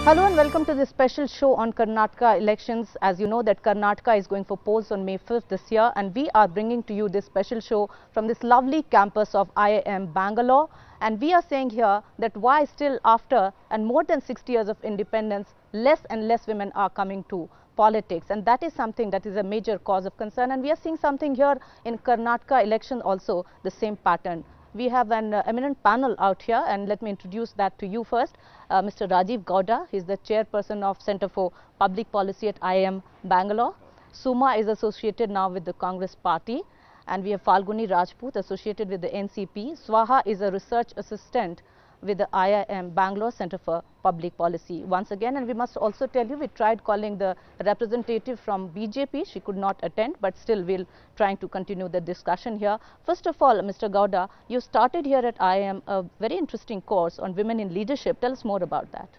Hello and welcome to this special show on Karnataka elections. As you know that Karnataka is going for polls on May 5th this year, and we are bringing to you this special show from this lovely campus of IIM Bangalore. And we are saying here that why still after and more than 60 years of independence, less and less women are coming to politics, and that is something that is a major cause of concern. And we are seeing something here in Karnataka election also, the same pattern. We have an eminent panel out here, and let me introduce that to you first. Mr. Rajeev Gowda, he is the chairperson of Centre for Public Policy at IIM Bangalore. Suma is associated now with the Congress party, and we have Falguni Rajput associated with the NCP. Swaha is a research assistant with the IIM Bangalore Centre for Public Policy once again. And we must also tell you, we tried calling the representative from BJP. She could not attend, but still we'll trying to continue the discussion here. First of all, Mr. Gowda, you started here at IIM a very interesting course on women in leadership. Tell us more about that.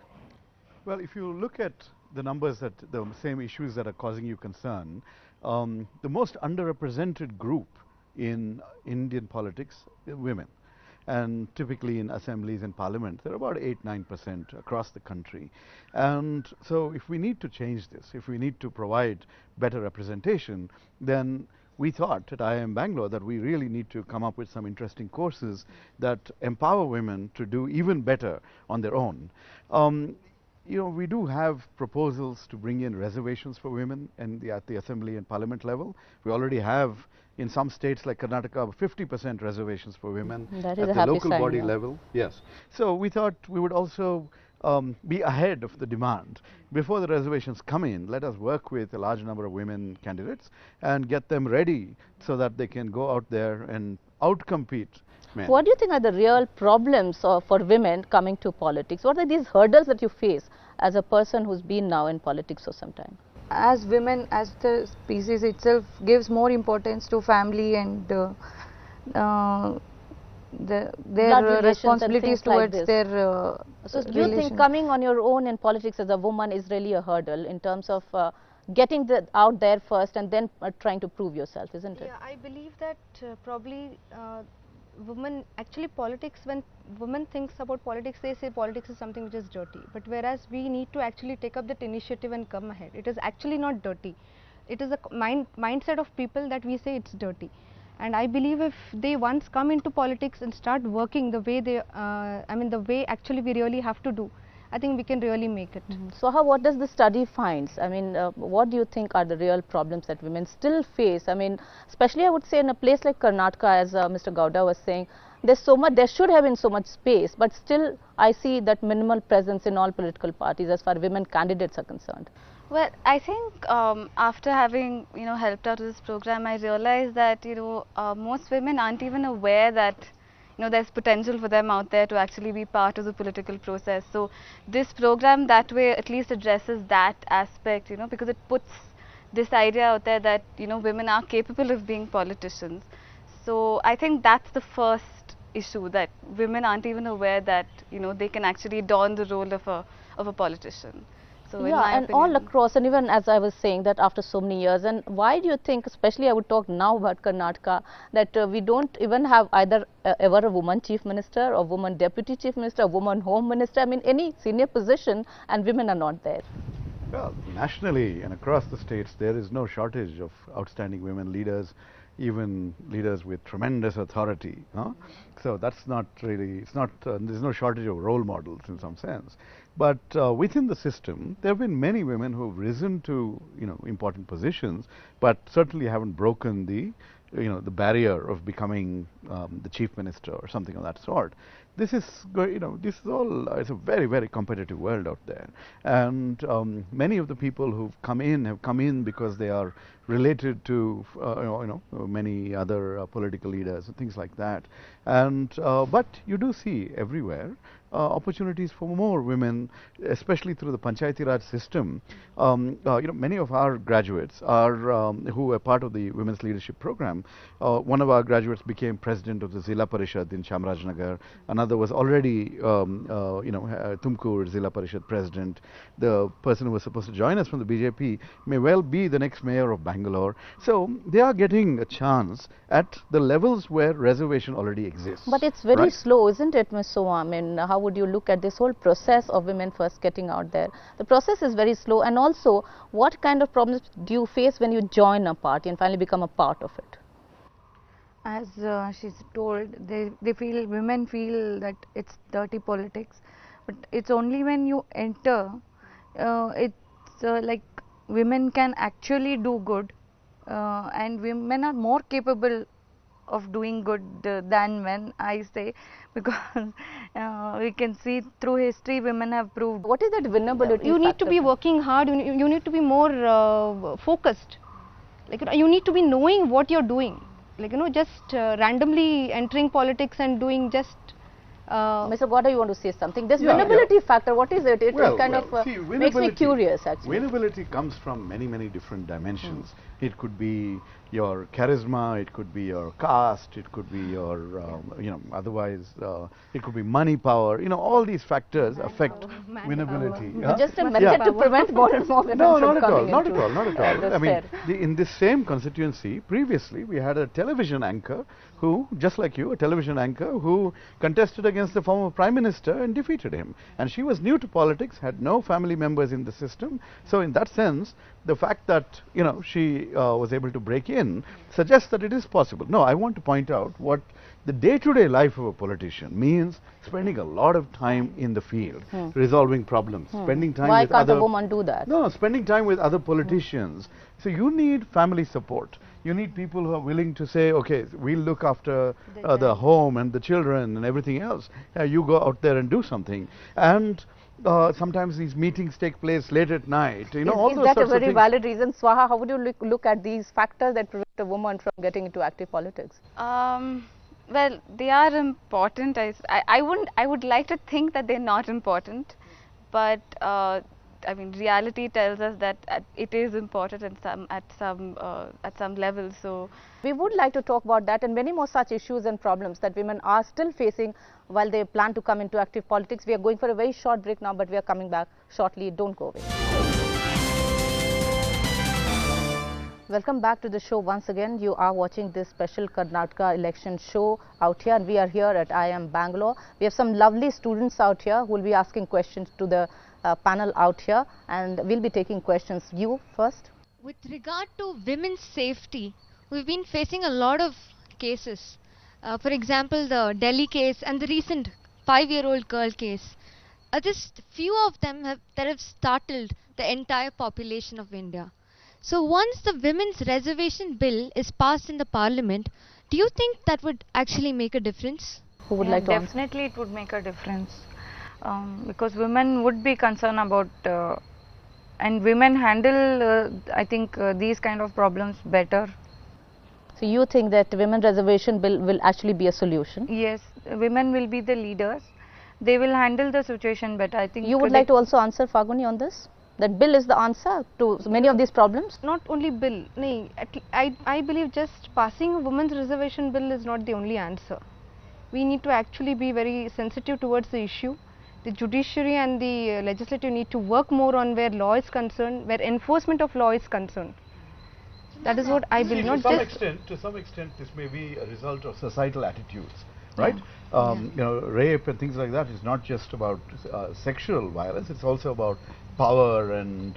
Well, if you look at the numbers, that the same issues that are causing you concern, the most underrepresented group in Indian politics are women. And typically in assemblies and parliament, they're about 8–9% across the country. And so if we need to change this, if we need to provide better representation, then we thought at IIM Bangalore that we really need to come up with some interesting courses that empower women to do even better on their own. You know, we do have proposals to bring in reservations for women at the assembly and parliament level. We already have in some states like Karnataka 50% reservations for women at the local body level. Yes. So we thought we would also be ahead of the demand. Before the reservations come in, let us work with a large number of women candidates and get them ready so that they can go out there and outcompete men. What do you think are the real problems for women coming to politics? What are these hurdles that you face as a person who's been now in politics for some time? As women, as the species itself gives more importance to family and their responsibilities towards like their so do you think coming on your own in politics as a woman is really a hurdle in terms of getting out there first and then trying to prove yourself, isn't it? Yeah, I believe that probably women, actually politics, when women thinks about politics, they say politics is something which is dirty, but whereas we need to actually take up that initiative and come ahead. It is actually not dirty. It is a mindset of people that we say it's dirty. And I believe if they once come into politics and start working the way they, the way actually we really have to do, I think we can really make it. So what does the study finds? I mean, what do you think are the real problems that women still face? I mean, especially I would say in a place like Karnataka, as Mr. Gowda was saying, there's so much, there should have been so much space, but still I see that minimal presence in all political parties as far as women candidates are concerned. Well, I think after having helped out with this program, I realized that most women aren't even aware that there's potential for them out there to actually be part of the political process. So this program that way at least addresses that aspect, because it puts this idea out there that women are capable of being politicians. So I think that's the first issue, that women aren't even aware that they can actually don the role of a politician. So yeah, and all across, and even as I was saying that after so many years, and why do you think, especially I would talk now about Karnataka, that we don't even have either ever a woman chief minister or woman deputy chief minister, or woman home minister, I mean any senior position, and women are not there? Well, nationally and across the states, there is no shortage of outstanding women leaders, even leaders with tremendous authority. So that's not really, it's not, there's no shortage of role models in some sense. But within the system, there have been many women who have risen to, important positions, but certainly haven't broken the, the barrier of becoming the chief minister or something of that sort. This is, this is all, it's a very, very competitive world out there. And many of the people who've come in have come in because they are related to, many other political leaders and things like that. And, but you do see everywhere opportunities for more women, especially through the Panchayati Raj system. Many of our graduates are who are part of the Women's Leadership Program. One of our graduates became president of the Zilla Parishad in Chamarajanagar. Another was already, Tumkur Zilla Parishad president. The person who was supposed to join us from the BJP may well be the next mayor of Bangalore. Bangalore. So they are getting a chance at the levels where reservation already exists. But it's very right? slow, isn't it, Ms. Suma? I mean, how would you look at this whole process of women first getting out there? The process is very slow, and also, what kind of problems do you face when you join a party and finally become a part of it? As she's told, women feel that it's dirty politics, but it's only when you enter, it's like women can actually do good, and women are more capable of doing good than men, I say, because we can see through history women have proved. What is that vulnerability? You need to be working hard, you need to be more focused. Like, you need to be knowing what you're doing. Like, just randomly entering politics and doing just Mr. Gowda, you want to say something? This vulnerability factor, what is it? It kind of makes me curious, actually. Vulnerability comes from many different dimensions. It could be your charisma, it could be your caste, it could be your, otherwise, it could be money, power. All these factors affect vulnerability. Just a method to prevent more and more women from coming not at all. I mean, in this same constituency, previously, we had a television anchor who, just like you, a television anchor who contested against the former Prime Minister and defeated him. And she was new to politics, had no family members in the system. So in that sense, the fact that, she was able to break in suggests that it is possible. No, I want to point out what the day-to-day life of a politician means: spending a lot of time in the field, resolving problems, spending time Why with can't other... a woman do that? No, spending time with other politicians. So you need family support. You need people who are willing to say, okay, we'll look after the home and the children and everything else. You go out there and do something. And sometimes these meetings take place late at night. All those that sorts a of very things. valid reason? Swaha, how would you look at these factors that prevent a woman from getting into active politics? Well, they are important. I would like to think that they're not important, but I mean, reality tells us that it is important at some level. So we would like to talk about that and many more such issues and problems that women are still facing while they plan to come into active politics. We are going for a very short break now, but we are coming back shortly. Don't go away. Welcome back to the show once again. You are watching this special Karnataka election show out here, and we are here at IIM Bangalore. We have some lovely students out here who will be asking questions to the panel out here, and we'll be taking questions. You first. With regard to women's safety, we've been facing a lot of cases. For example, the Delhi case and the recent 5-year-old girl case. Just few of them that have startled the entire population of India. So once the women's reservation bill is passed in the parliament, do you think that would actually make a difference? Who would like to answer? Definitely it would make a difference, because women would be concerned about and women handle I think these kind of problems better. So you think that women reservation bill will actually be a solution? Yes, women will be the leaders. They will handle the situation better, I think. You would like to also answer, Falguni, on this? That bill is the answer to many of these problems? not only bill. I believe just passing a women's reservation bill is not the only answer. We need to actually be very sensitive towards the issue. The judiciary and the legislature need to work more on where law is concerned, where enforcement of law is concerned. That is what I believe. To some extent, this may be a result of societal attitudes, right? Rape and things like that is not just about sexual violence; it's also about power and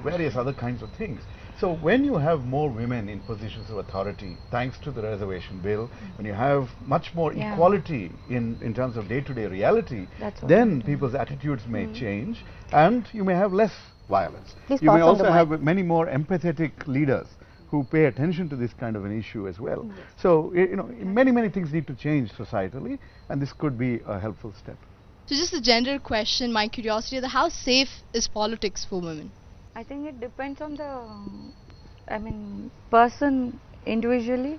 various other kinds of things. So when you have more women in positions of authority, thanks to the reservation bill, when you have much more equality in terms of day-to-day reality, then people's attitudes may change, and you may have less violence. You may also have many more empathetic leaders who pay attention to this kind of an issue as well. So many things need to change societally, and this could be a helpful step. So just a general question, my curiosity, how safe is politics for women? I think it depends on the person individually.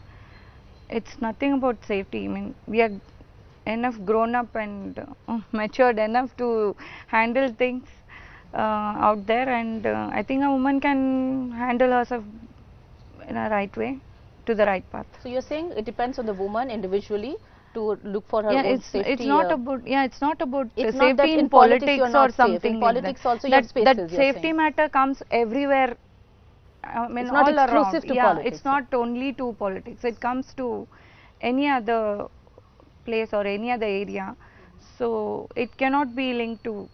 It's nothing about safety. I mean, we are enough grown up and matured enough to handle things out there, and I think a woman can handle herself in a right way, to the right path. So you're saying it depends on the woman individually to look for her own safety? It's not about it's not about it's safety not that in in politics or safe. something In like politics that. also you have spaces, That safety matter comes everywhere I mean, It's not all around. exclusive to Yeah, politics. it's not only to politics. It comes to any other place or any other area. So it cannot be linked to,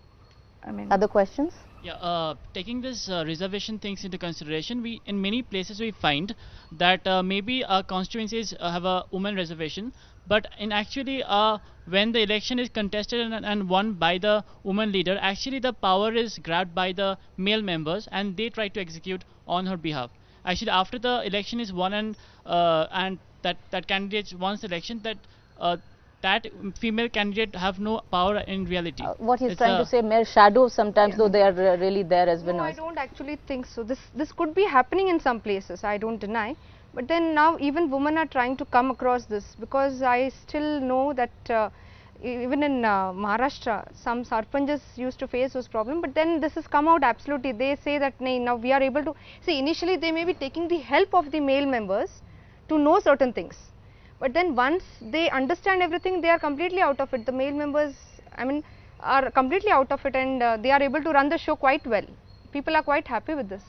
I mean. Other questions? Yeah, taking this reservation things into consideration, we in many places we find that maybe constituencies have a women reservation, but in actually when the election is contested and won by the woman leader, actually the power is grabbed by the male members and they try to execute on her behalf. Actually, after the election is won and that candidate wants the election, that female candidate have no power in reality. What he's It's trying to say, mere shadows sometimes, though they are really there as No, I winners. don't actually think so. This could be happening in some places, I don't deny. But then now even women are trying to come across this, because I still know that even in Maharashtra, some sarpanjas used to face those problems, but then this has come out absolutely. They say that now we are able to see. Initially, they may be taking the help of the male members to know certain things, but then once they understand everything, they are completely out of it. The male members, I mean, are completely out of it, and they are able to run the show quite well. People are quite happy with this.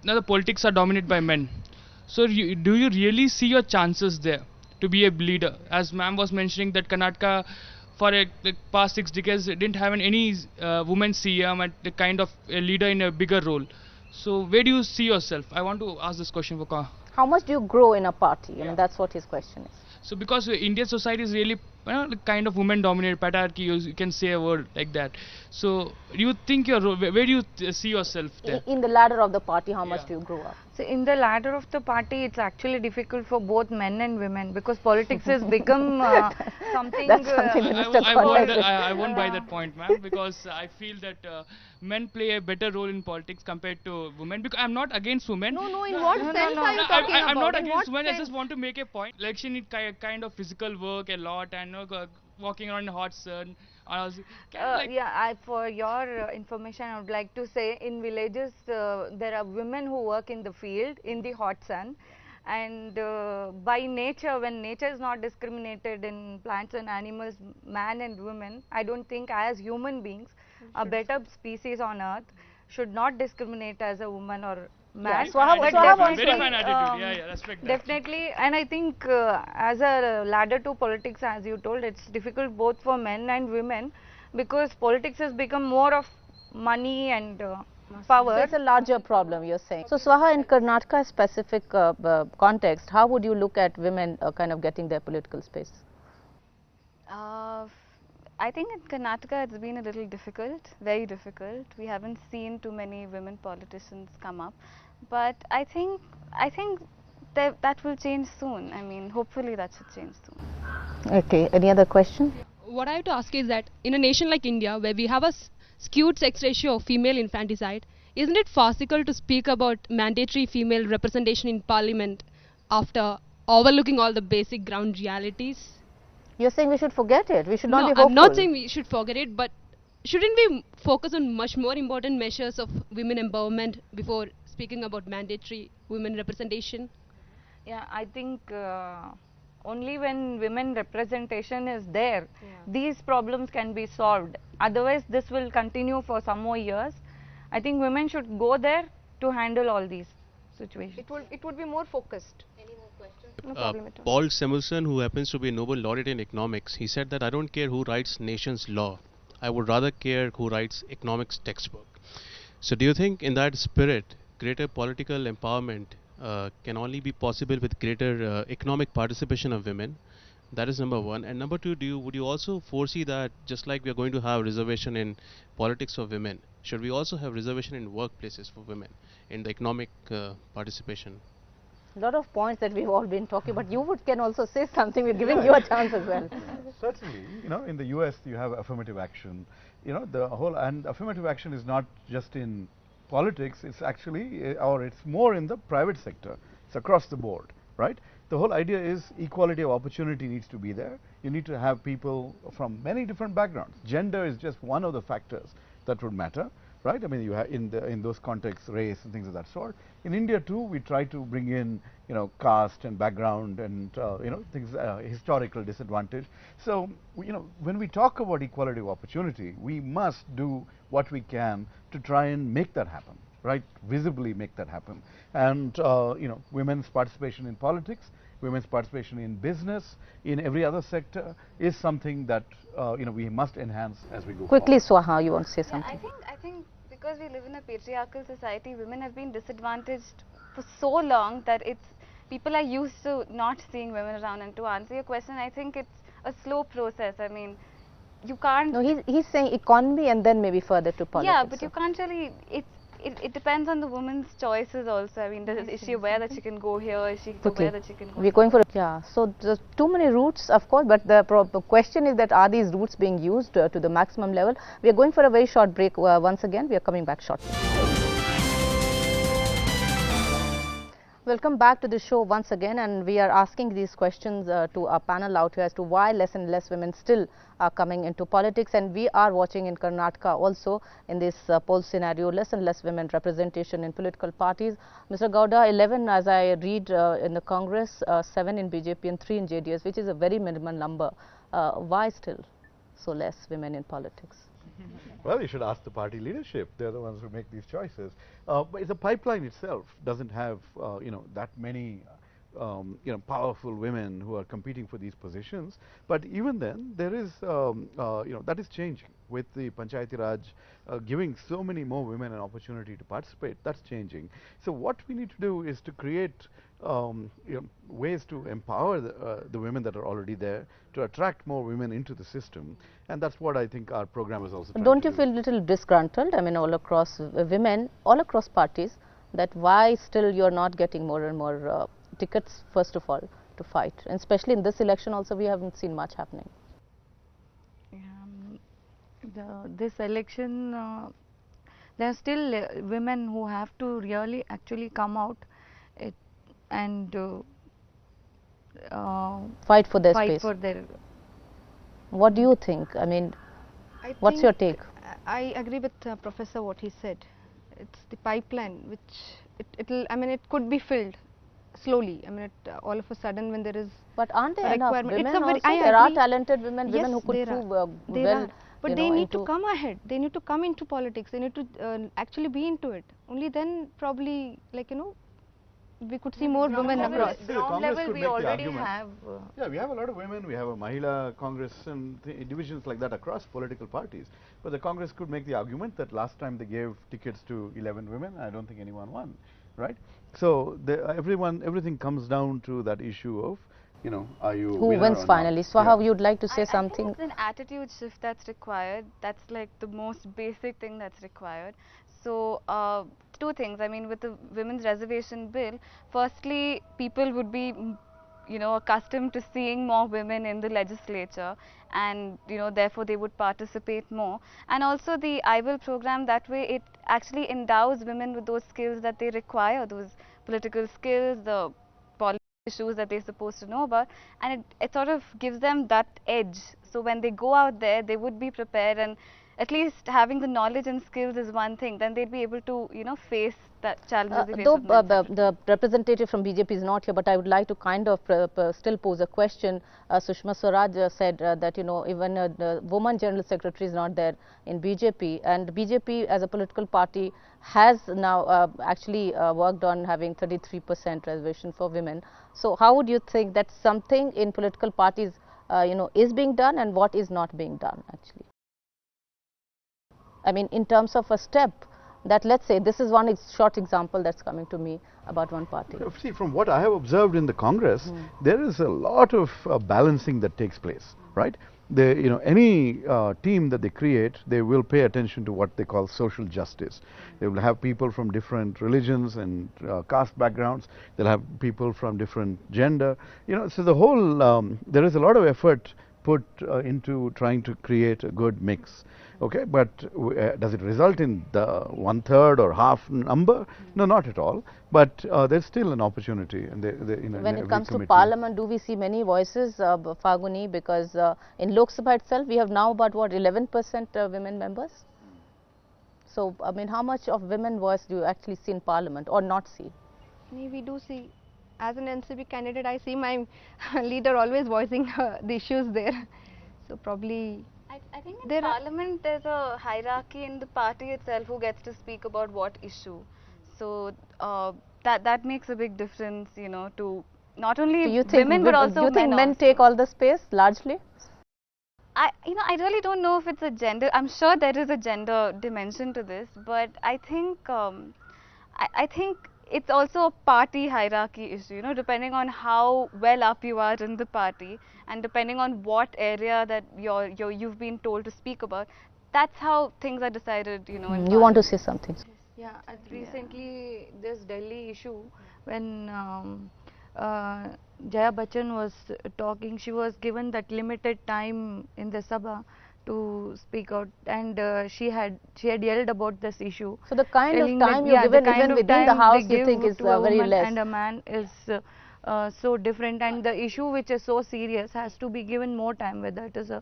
Now the politics are dominated by men. So do you really see your chances there to be a leader? As ma'am was mentioning that Karnataka for the past 6 decades didn't have any women CM and the kind of a leader in a bigger role. So where do you see yourself? I want to ask this question for How much do you grow in a party? I mean, that's what his question is. So because Indian society is really the kind of women dominated patriarchy, you can say a word like that. So do you think where do you see yourself there? In the ladder of the party, how much do you grow up? So in the ladder of the party, it's actually difficult for both men and women, because politics has become something. That's something that Mr. I won't buy that point, ma'am, because I feel that men play a better role in politics compared to women. Because I'm not against women. No, in what sense are you talking about? I'm not In against what women. I sense? just want to make a point. Election is kind of physical work a lot, and walking around in hot sun. For your information, I would like to say, in villages there are women who work in the field in the hot sun, and by nature, when nature is not discriminated in plants and animals, man and women, I don't think as human beings, a better species on earth should not discriminate as a woman or man. Yeah, Swaha wants very fine attitude. Respect that. Definitely, and I think as a ladder to politics, as you told, it's difficult both for men and women, because politics has become more of money and power. So it's a larger problem, you're saying. So Swaha, in Karnataka specific context, how would you look at women kind of getting their political space? I think in Karnataka it's been a little difficult, very difficult. We haven't seen too many women politicians come up, but I think that will change soon. I mean, hopefully that should change soon. Okay, any other question? What I have to ask is that in a nation like India, where we have a skewed sex ratio of female infanticide, isn't it farcical to speak about mandatory female representation in parliament after overlooking all the basic ground realities? You're saying we should forget it. We should not be No, hopeful. I'm not saying we should forget it, but shouldn't we focus on much more important measures of women empowerment before speaking about mandatory women representation? Yeah, I think only when women representation is there, these problems can be solved. Otherwise, this will continue for some more years. I think women should go there to handle all these situations. It would be more focused. Any more questions? No problem at all. Paul Samuelson, who happens to be a Nobel laureate in economics, he said that I don't care who writes nation's law. I would rather care who writes economics textbook. So do you think in that spirit, greater political empowerment can only be possible with greater economic participation of women? That is number one. And number two, would you also foresee that just like we are going to have reservation in politics for women, should we also have reservation in workplaces for women in the economic participation? A lot of points that we've all been talking, but you can also say something. We're giving you a chance as well. Certainly, in the US you have affirmative action. The whole, and affirmative action is not just in politics, it's actually, or it's more in the private sector. It's across the board, right? The whole idea is equality of opportunity needs to be there. You need to have people from many different backgrounds. Gender is just one of the factors that would matter, right? I mean, you have in those contexts, race and things of that sort. In India too, we try to bring in, caste and background and things, historical disadvantage. So, when we talk about equality of opportunity, we must do what we can to try and make that happen. right, visibly make that happen. And women's participation in politics, women's participation in business, in every other sector is something that we must enhance as we go Quickly, forward. Swaha, you want to say Yeah, something? I think because we live in a patriarchal society, women have been disadvantaged for so long that people are used to not seeing women around. And to answer your question, I think it's a slow process. I mean, you can't. No, he's saying economy and then maybe further to politics. Yeah, but you can't really. It depends on the woman's choices also. I mean, is she aware that she can go here? Is she aware that she can go? We're going for so there's too many routes, of course, but the question is that are these routes being used to the maximum level? We are going for a very short break once again. We are coming back shortly. Welcome back to the show once again, and we are asking these questions to our panel out here as to why less and less women still are coming into politics. And we are watching in Karnataka also in this poll scenario, less and less women representation in political parties. Mr. Gowda, 11 as I read in the Congress, 7 in BJP and 3 in JDS, which is a very minimal number. Why still so less women in politics? Well, you should ask the party leadership. They're the ones who make these choices. But the pipeline itself doesn't have, that many, powerful women who are competing for these positions. But even then, there is, that is changing with the Panchayati Raj giving so many more women an opportunity to participate. That's changing. So what we need to do is to create ways to empower the women that are already there, to attract more women into the system, and that's what I think our program is also. Don't you feel a little disgruntled? I mean, all across women, all across parties, that why still you're not getting more and more tickets, first of all, to fight, and especially in this election also we haven't seen much happening. This election, there are still women who have to really actually come out and fight for their fight space. for their. What do you think? I mean, what's your take? I agree with Professor what he said. It's the pipeline which it'll. I mean, it could be filled slowly. I mean, all of a sudden when there is. But aren't there a enough requirement. women also? I There are agree. talented women, Yes, women who could there prove are. well. But they need to come ahead. They need to come into politics. They need to actually be into it. Only then probably, we could see more women across. Ground level we already have. Yeah, we have a lot of women. We have a Mahila Congress and divisions like that across political parties. But the Congress could make the argument that last time they gave tickets to 11 women, I don't think anyone won, right? So everything comes down to that issue of, are you who wins finally? Swaha, you'd like to say something? I think it's an attitude shift that's required. That's like the most basic thing that's required. So, two things. I mean, with the women's reservation bill, firstly, people would be, accustomed to seeing more women in the legislature, and therefore they would participate more. And also the I Will program, that way it actually endows women with those skills that they require, those political skills, the policy issues that they're supposed to know about, and it sort of gives them that edge. So when they go out there, they would be prepared, and at least having the knowledge and skills is one thing. Then they'd be able to, face that challenges. Though the representative from BJP is not here, but I would like to kind of still pose a question. Sushma Swaraj said that even the woman general secretary is not there in BJP, and BJP as a political party has now actually worked on having 33% reservation for women. So how would you think that something in political parties is being done, and what is not being done actually? I mean, in terms of a step that, let's say, this is one short example that's coming to me about one party. See, from what I have observed in the Congress, there is a lot of balancing that takes place, right? Any team that they create, they will pay attention to what they call social justice. They will have people from different religions and caste backgrounds. They'll have people from different gender. So the whole, there is a lot of effort put into trying to create a good mix. Okay, but does it result in the 1/3 or half number? No, not at all. But there's still an opportunity. And when it comes to Parliament, do we see many voices, Falguni? Because in Lok Sabha itself, we have now about 11% women members. So, I mean, how much of women voice do you actually see in Parliament or not see? We do see. As an NCP candidate, I see my leader always voicing the issues there. So probably. I think in There are- Parliament there's a hierarchy in the party itself who gets to speak about what issue. So that makes a big difference, you know, to not only Do you think women but also do you think men also. take all the space largely? I really don't know if it's a gender. I'm sure there is a gender dimension to this, but I think I think it's also a party hierarchy issue. You know, depending on how well up you are in the party, and depending on what area that you've been told to speak about, that's how things are decided. You know. In You want to Parliament. say something? Yeah, recently this Delhi issue when Jaya Bachchan was talking, she was given that limited time in the Sabha to speak out, and she had yelled about this issue. So the kind of telling time that, you're yeah, the given kind even of within the time house, they you think give is to a very woman less. and a man is so different, and the issue which is so serious has to be given more time, whether it is a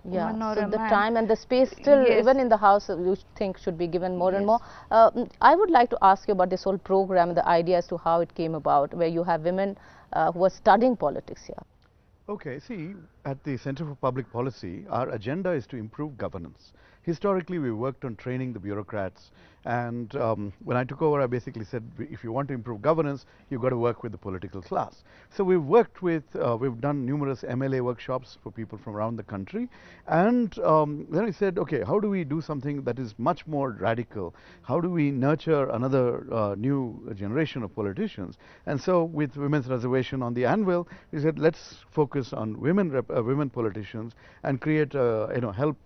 Yeah, woman or so a the man. time and the space still, Yes. even in the house, you think should be given more and Yes. more. I would like to ask you about this whole program, the idea as to how it came about, where you have women who are studying politics here. Okay, see, at the Center for Public Policy, our agenda is to improve governance. Historically, we worked on training the bureaucrats, and when I took over, I basically said, if you want to improve governance, you've got to work with the political class. So we've worked with, we've done numerous MLA workshops for people from around the country, and then we said, okay, how do we do something that is much more radical? How do we nurture another new generation of politicians? And so with Women's Reservation on the anvil, we said, let's focus on women politicians and create, help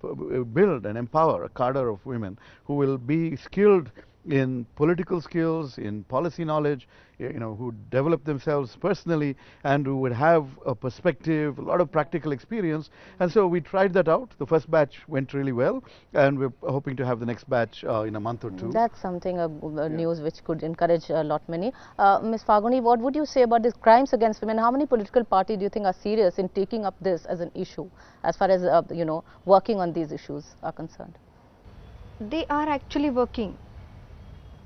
build and empower a cadre of women who will be skilled in political skills, in policy knowledge, who develop themselves personally and who would have a perspective, a lot of practical experience. And so we tried that out. The first batch went really well, and we're hoping to have the next batch in a month or two. That's something, news which could encourage a lot many. Ms. Falguni, what would you say about these crimes against women? How many political parties do you think are serious in taking up this as an issue, as far as, working on these issues are concerned? They are actually working,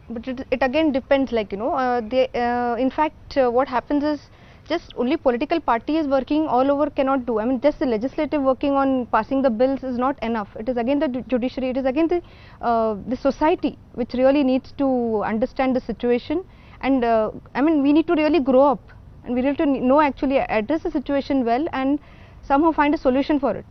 but it again depends, like, in fact what happens is just only political party is working all over cannot do. I mean, just the legislative working on passing the bills is not enough. It is again the judiciary, it is again the society which really needs to understand the situation, and I mean, we need to really grow up, and we need to know, actually address the situation well and somehow find a solution for it.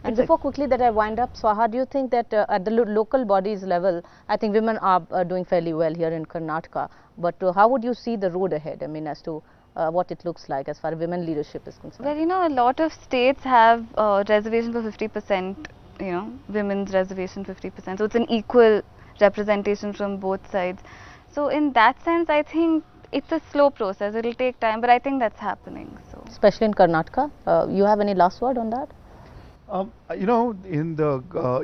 And before quickly that I wind up, Swaha, do you think that at the local bodies level, I think women are doing fairly well here in Karnataka, but how would you see the road ahead? I mean, as to what it looks like as far as women leadership is concerned? Well, a lot of states have reservation for 50%, women's reservation 50%. So it's an equal representation from both sides. So in that sense, I think it's a slow process. It will take time, but I think that's happening. So especially in Karnataka, you have any last word on that?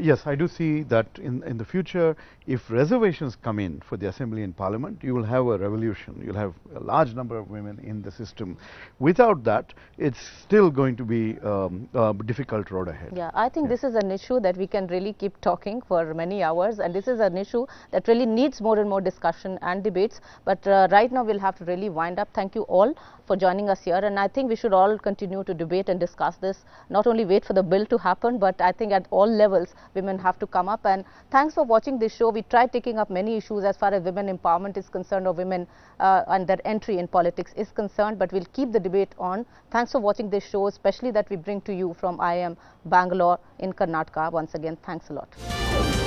Yes, I do see that in the future, if reservations come in for the assembly and parliament, you will have a revolution. You'll have a large number of women in the system. Without that, it's still going to be a difficult road ahead. Yeah, I think this is an issue that we can really keep talking for many hours, and this is an issue that really needs more and more discussion and debates. But right now, we'll have to really wind up. Thank you all for joining us here, and I think we should all continue to debate and discuss this, not only wait for the bill to happen, but I think at all levels women have to come up. And thanks for watching this show. We tried taking up many issues as far as women empowerment is concerned, or women and their entry in politics is concerned, but we'll keep the debate on. Thanks for watching this show, especially that we bring to you from IIM Bangalore in Karnataka. Once again, thanks a lot.